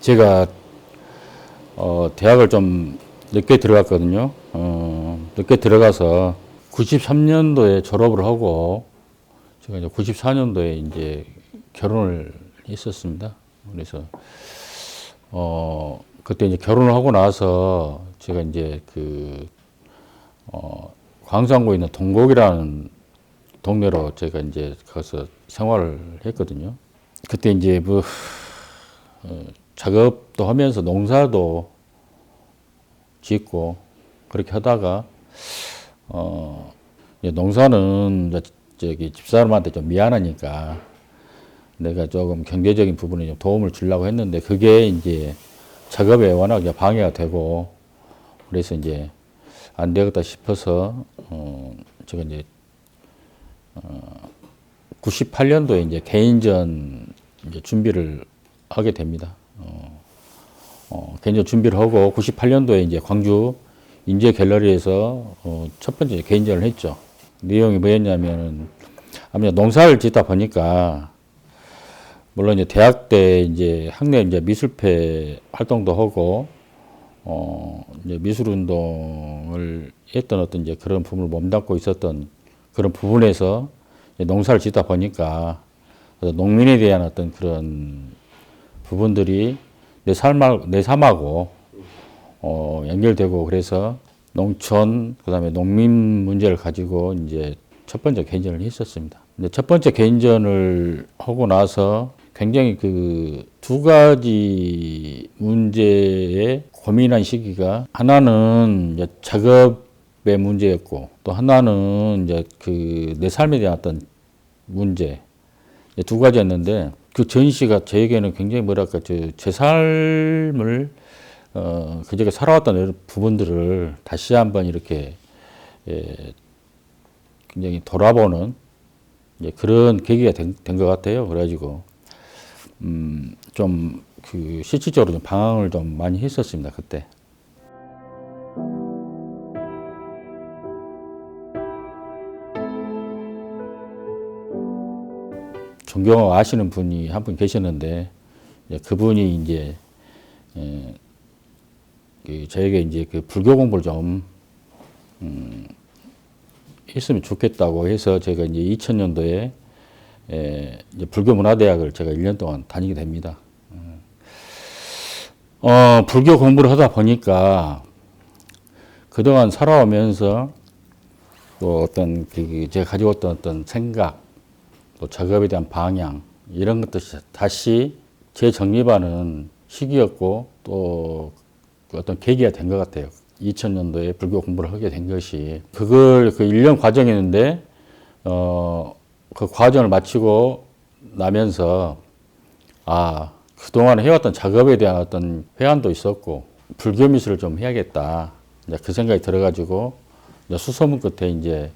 제가 대학을 좀 늦게 들어갔거든요. 늦게 들어가서 93년도에 졸업을 하고 제가 이제 94년도에 이제 결혼을 했었습니다. 그래서 그때 이제 결혼을 하고 나서 제가 이제 광산구에 있는 동곡이라는 동네로 제가 이제 가서 생활을 했거든요. 그때 이제 작업도 하면서 농사도 짓고 그렇게 하다가 농사는 저기 집사람한테 좀 미안하니까 내가 조금 경제적인 부분에 좀 도움을 주려고 했는데 그게 이제 작업에 워낙 방해가 되고 그래서 이제 안 되겠다 싶어서 제가 이제 98년도에 이제 개인전 이제 준비를 하게 됩니다. 개인전 준비를 하고 98년도에 이제 광주 인제 갤러리에서 첫 번째 개인전을 했죠. 내용이 뭐였냐면은 아무래도 농사를 짓다 보니까 물론 이제 대학 때 이제 학내 이제 미술회 활동도 하고 이제 미술 운동을 했던 어떤 이제 그런 부분을 몸담고 있었던 그런 부분에서 농사를 짓다 보니까 농민에 대한 어떤 그런 부분들이 내 삶하고 연결되고 그래서 농촌 그다음에 농민 문제를 가지고 이제 첫 번째 개인전을 했었습니다. 근데 첫 번째 개인전을 하고 나서 굉장히 그 두 가지 문제에 고민한 시기가 하나는 이제 작업의 문제였고 또 하나는 이제 그 내 삶에 대한 어떤 문제 두 가지였는데 그 전시가 저에게는 굉장히 뭐랄까 제 삶을 그저께 살아왔던 부분들을 다시 한번 이렇게 굉장히 돌아보는 그런 계기가 된 것 같아요. 그래가지고 좀 그 실질적으로 좀 방황을 좀 많이 했었습니다. 그때. 존경하시는 분이 한 분 계셨는데 그분이 이제 저에게 이제 그 불교 공부를 좀 했으면 좋겠다고 해서 제가 이제 2000년도에 이제 불교문화대학을 제가 1년 동안 다니게 됩니다. 불교 공부를 하다 보니까 그동안 살아오면서 또 어떤 제가 가지고 있던 어떤 생각, 또 작업에 대한 방향 이런 것들이 다시 재정립하는 시기였고 또 어떤 계기가 된 것 같아요. 2000년도에 불교 공부를 하게 된 것이 그걸 그 1년 과정이었는데 그 과정을 마치고 나면서 그동안 해왔던 작업에 대한 어떤 회한도 있었고 불교 미술을 좀 해야겠다. 이제 그 생각이 들어가지고 이제 수소문 끝에 이제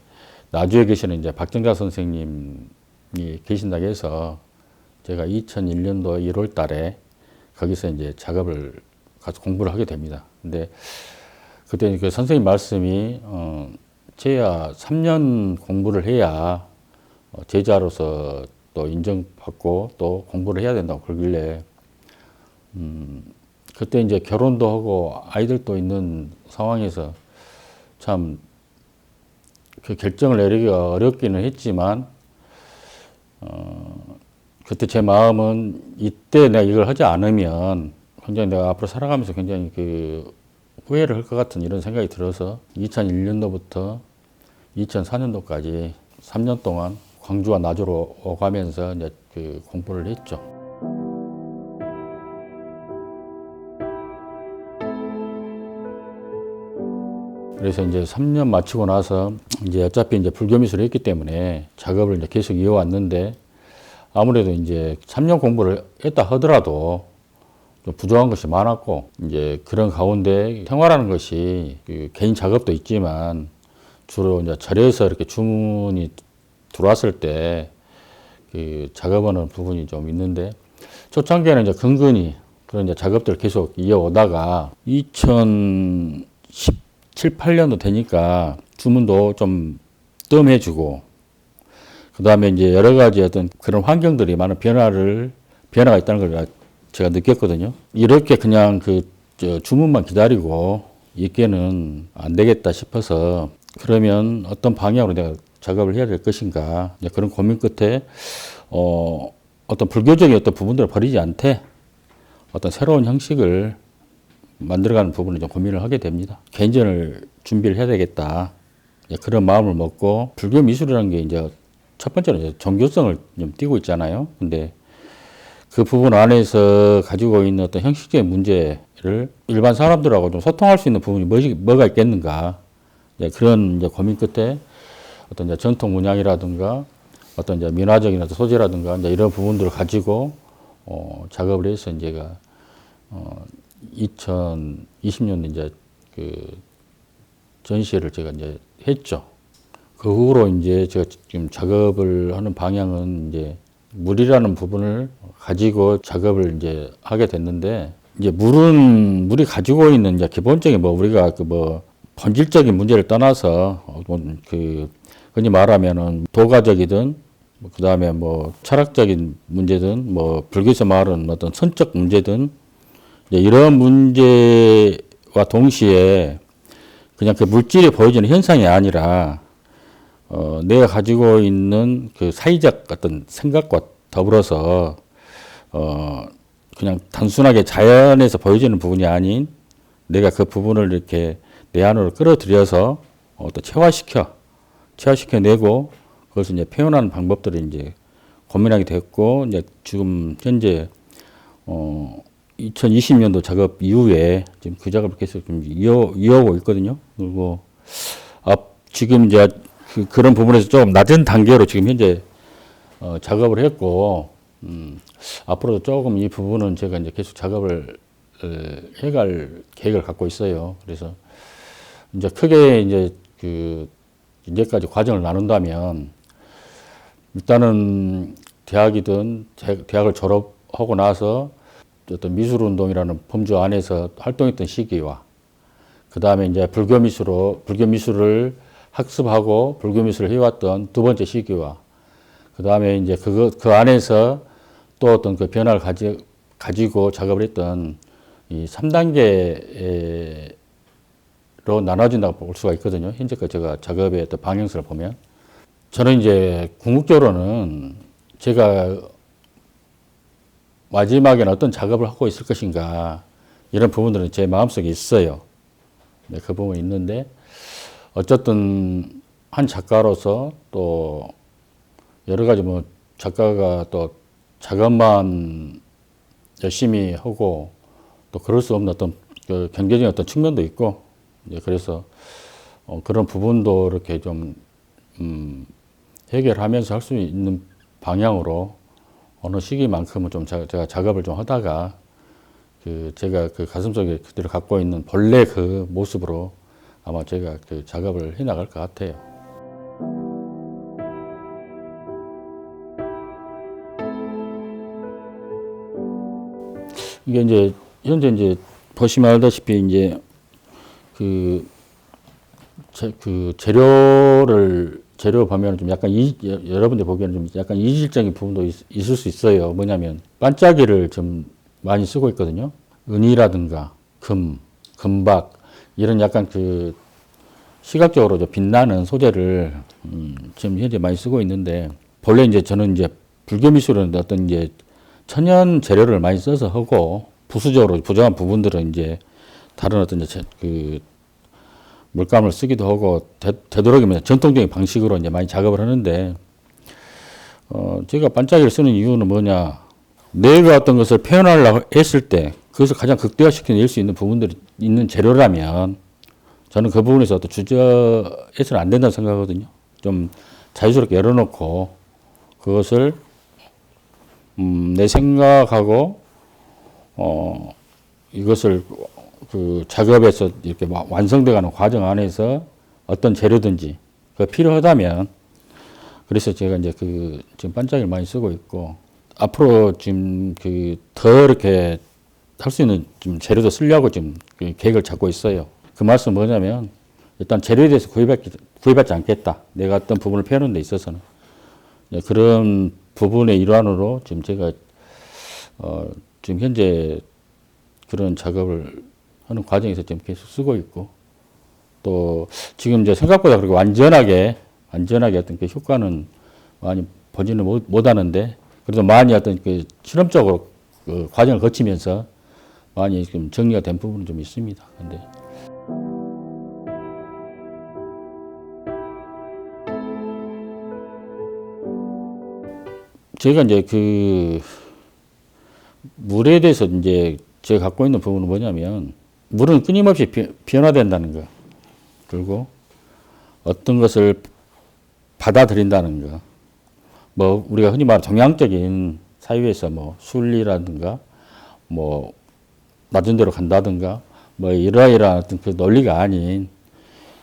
나주에 계시는 이제 박정자 선생님이 계신다고 해서 제가 2001년도 1월 달에 거기서 이제 작업을 가서 공부를 하게 됩니다. 근데 그때 그 선생님 말씀이 제야 3년 공부를 해야 제자로서 또 인정받고 또 공부를 해야 된다고 그러길래 그때 이제 결혼도 하고 아이들도 있는 상황에서 참 그 결정을 내리기가 어렵기는 했지만 그때 제 마음은 이때 내가 이걸 하지 않으면 굉장히 내가 앞으로 살아가면서 굉장히 그 후회를 할 것 같은 이런 생각이 들어서 2001년도부터 2004년도까지 3년 동안 광주와 나주로 오가면서 이제 그 공부를 했죠. 그래서 이제 3년 마치고 나서 이제 어차피 이제 불교 미술을 했기 때문에 작업을 이제 계속 이어왔는데 아무래도 이제 3년 공부를 했다 하더라도 좀 부족한 것이 많았고 이제 그런 가운데 생활하는 것이 그 개인 작업도 있지만 주로 이제 절에서 이렇게 주문이 들어왔을 때 그 작업하는 부분이 좀 있는데 초창기에는 이제 근근히 그런 이제 작업들을 계속 이어오다가 2017, 8년도 되니까 주문도 좀 뜸해지고 그 다음에 이제 여러 가지 어떤 그런 환경들이 많은 변화가 있다는 걸 제가 느꼈거든요. 이렇게 그냥 주문만 기다리고 있게는 안 되겠다 싶어서 그러면 어떤 방향으로 내가 작업을 해야 될 것인가 그런 고민 끝에 어떤 불교적인 어떤 부분들을 버리지 않되 어떤 새로운 형식을 만들어가는 부분을 좀 고민을 하게 됩니다. 개인전을 준비를 해야 되겠다. 그런 마음을 먹고 불교 미술이라는 게 이제 첫 번째로 이제 종교성을 좀 띠고 있잖아요. 근데 그 부분 안에서 가지고 있는 어떤 형식적인 문제를 일반 사람들하고 좀 소통할 수 있는 부분이 뭐가 있겠는가. 그런 이제 고민 끝에 어떤 이제 전통 문양이라든가 어떤 이제 민화적인 어떤 소재라든가 이제 이런 부분들을 가지고 작업을 해서 이제가 2020년에 이제 그 전시회를 제가 이제 했죠. 그 후로 이제 제가 지금 작업을 하는 방향은 이제 물이라는 부분을 가지고 작업을 이제 하게 됐는데 이제 물이 가지고 있는 이제 기본적인 우리가 본질적인 문제를 떠나서 흔히 말하면은 도가적이든 그다음에 철학적인 문제든 불교에서 말하는 어떤 선적 문제든 이런 문제와 동시에 그냥 그 물질이 보여지는 현상이 아니라 내가 가지고 있는 그 사회적 어떤 생각과 더불어서 그냥 단순하게 자연에서 보여지는 부분이 아닌 내가 그 부분을 이렇게 내 안으로 끌어들여서 또 체화시켜내고 그것을 이제 표현하는 방법들을 이제 고민하게 됐고 이제 지금 현재 2020년도 작업 이후에 지금 그 작업을 계속 좀 이어오고 있거든요. 그리고 지금 이제 그런 부분에서 조금 낮은 단계로 지금 현재 작업을 했고 앞으로도 조금 이 부분은 제가 이제 계속 작업을 해갈 계획을 갖고 있어요. 그래서 이제 크게 이제 이제까지 과정을 나눈다면 일단은 대학을 졸업하고 나서 어떤 미술운동이라는 범주 안에서 활동했던 시기와 그 다음에 이제 불교 미술을 학습하고 불교 미술을 해왔던 두 번째 시기와 그 다음에 이제 그 안에서 또 어떤 그 변화를 가지고 작업을 했던 이 3단계로 나눠진다고 볼 수가 있거든요. 현재까지 제가 작업의 어떤 방향성을 보면. 저는 이제 궁극적으로는 제가 마지막에는 어떤 작업을 하고 있을 것인가 이런 부분들은 제 마음속에 있어요. 네, 그 부분이 있는데 어쨌든 한 작가로서 또 여러 가지 작가가 또 작업만 열심히 하고 또 그럴 수 없는 어떤 경제적인 어떤 측면도 있고 그래서 그런 부분도 이렇게 좀 해결하면서 할 수 있는 방향으로 어느 시기만큼은 좀 제가 작업을 좀 하다가 제가 그 가슴속에 그대로 갖고 있는 본래 그 모습으로 아마 제가 그 작업을 해 나갈 것 같아요. 이게 이제 현재 이제 보시면 알다시피 이제 그 재료 보면 좀 약간 여러분들 보기에는 좀 약간 이질적인 부분도 있을 수 있어요. 뭐냐면 반짝이를 좀 많이 쓰고 있거든요. 은이라든가 금박 이런 약간 시각적으로 좀 빛나는 소재를 지금 현재 많이 쓰고 있는데 본래 이제 저는 이제 불교 미술은 어떤 이제 천연 재료를 많이 써서 하고 부수적으로 부정한 부분들은 이제 다른 어떤 이제 물감을 쓰기도 하고 되도록이면 전통적인 방식으로 이제 많이 작업을 하는데 제가 반짝이를 쓰는 이유는 뭐냐, 내가 어떤 것을 표현하려고 했을 때 그것을 가장 극대화시켜낼 수 있는 부분들이 있는 재료라면 저는 그 부분에서 또 주저해서는 안 된다고 생각하거든요. 좀 자유스럽게 열어놓고 그것을 내 생각하고 이것을 작업에서 이렇게 완성돼가는 과정 안에서 어떤 재료든지 필요하다면 그래서 제가 이제 지금 반짝이를 많이 쓰고 있고 앞으로 지금 더 이렇게 할 수 있는 좀 재료도 쓰려고 지금 계획을 잡고 있어요. 그 말씀은 뭐냐면 일단 재료에 대해서 구애받지 않겠다. 내가 어떤 부분을 표현하는 데 있어서는 그런 부분의 일환으로 지금 제가 지금 현재 그런 작업을 하는 과정에서 지금 계속 쓰고 있고, 또 지금 이제 생각보다 그렇게 완전하게 어떤 그 효과는 많이 보지는 못하는데, 그래도 많이 어떤 그 실험적으로 그 과정을 거치면서 많이 지금 정리가 된 부분은 좀 있습니다. 근데 제가 이제 그 물에 대해서 이제 제가 갖고 있는 부분은 뭐냐면, 물은 끊임없이 변화된다는 거, 그리고 어떤 것을 받아들인다는 거, 뭐 우리가 흔히 말하는 동양적인 사유에서 뭐 순리라든가 뭐 낮은 대로 간다든가 뭐 이러이러한 어떤 그 논리가 아닌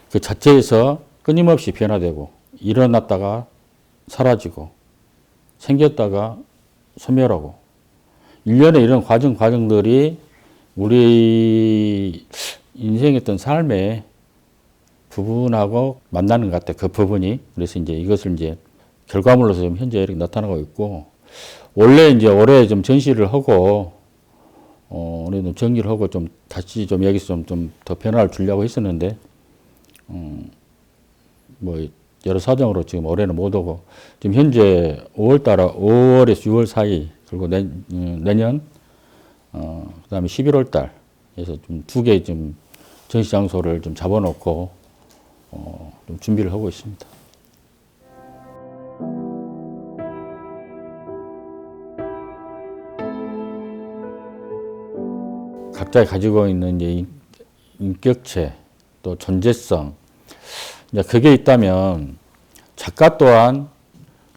그 자체에서 끊임없이 변화되고, 일어났다가 사라지고 생겼다가 소멸하고, 일련의 이런 과정들이 우리 인생의 어떤 삶의 부분하고 만나는 것 같아요. 그 부분이. 그래서 이제 이것을 이제 결과물로서 지금 현재 이렇게 나타나고 있고, 원래 이제 올해 좀 전시를 하고, 올해는 정리를 하고 좀 다시 좀 여기서 좀 더 변화를 주려고 했었는데, 뭐 여러 사정으로 지금 올해는 못 오고, 지금 현재 5월에서 6월 사이, 그리고 내년, 그 다음에 11월 달에서 좀 두 개 좀 전시 장소를 좀 잡아놓고, 좀 준비를 하고 있습니다. 각자 가지고 있는 이제 인격체, 또 존재성, 이제 그게 있다면 작가 또한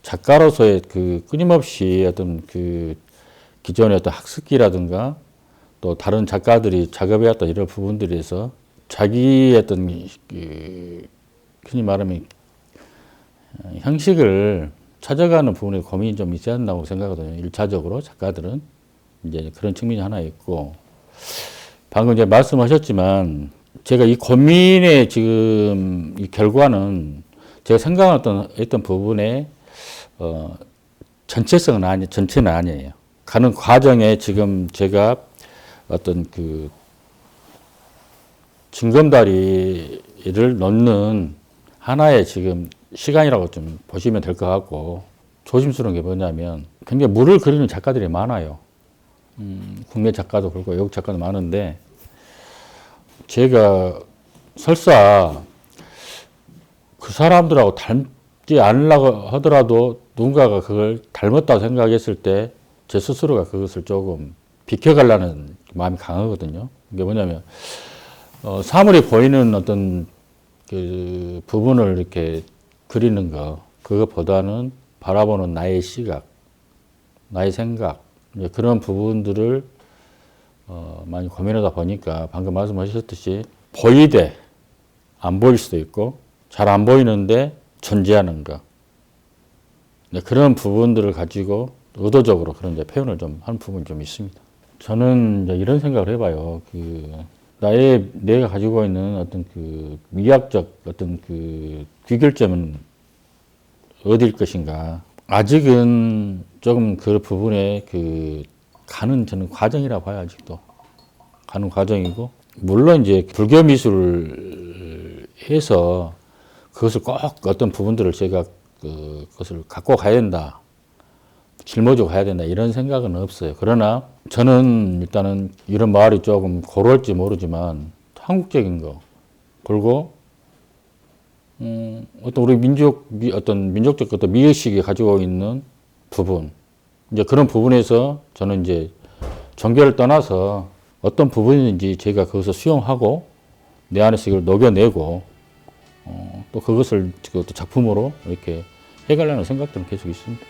작가로서의 그 끊임없이 어떤 그 기존의 어떤 학습기라든가 또 다른 작가들이 작업해왔던 이런 부분들에서 자기의 어떤 그 흔히 말하면 형식을 찾아가는 부분에 고민이 좀 있어야 한다고 생각하거든요. 일차적으로 작가들은 이제 그런 측면이 하나 있고, 방금 이제 말씀하셨지만 제가 이 고민의 지금 이 결과는 제가 생각했던 부분에 전체는 아니에요. 가는 과정에 지금 제가 어떤 그 징검다리를 넣는 하나의 지금 시간이라고 좀 보시면 될 것 같고, 조심스러운 게 뭐냐면 굉장히 물을 그리는 작가들이 많아요. 국내 작가도 그렇고 외국 작가도 많은데, 제가 설사 그 사람들하고 닮지 않으려고 하더라도 누군가가 그걸 닮았다고 생각했을 때 제 스스로가 그것을 조금 비켜가려는 마음이 강하거든요. 이게 뭐냐면 사물이 보이는 어떤 그 부분을 이렇게 그리는 거, 그것보다는 바라보는 나의 시각, 나의 생각, 이제 그런 부분들을 많이 고민하다 보니까 방금 말씀하셨듯이 보이되 안 보일 수도 있고 잘 안 보이는데 존재하는 거, 그런 부분들을 가지고 의도적으로 그런 이제 표현을 좀 한 부분이 좀 있습니다. 저는 이제 이런 생각을 해봐요. 내가 가지고 있는 어떤 그 미학적 어떤 그 귀결점은 어디일 것인가. 아직은 조금 그 부분에 저는 과정이라고 봐요. 아직도 가는 과정이고, 물론 이제 불교 미술을 해서 그것을 꼭 어떤 부분들을 제가 그것을 갖고 가야 된다, 짊어지고 가야 된다, 이런 생각은 없어요. 그러나 저는 일단은 이런 말이 조금 고루할지 모르지만 한국적인 거, 그리고 어떤 우리 민족적 어떤 미의식이 가지고 있는 부분, 이제 그런 부분에서 저는 이제 종교를 떠나서 어떤 부분인지 제가 그것을 수용하고 내 안에서 이걸 녹여내고 또 그것을 또 작품으로 이렇게 해가려는 생각들은 계속 있습니다.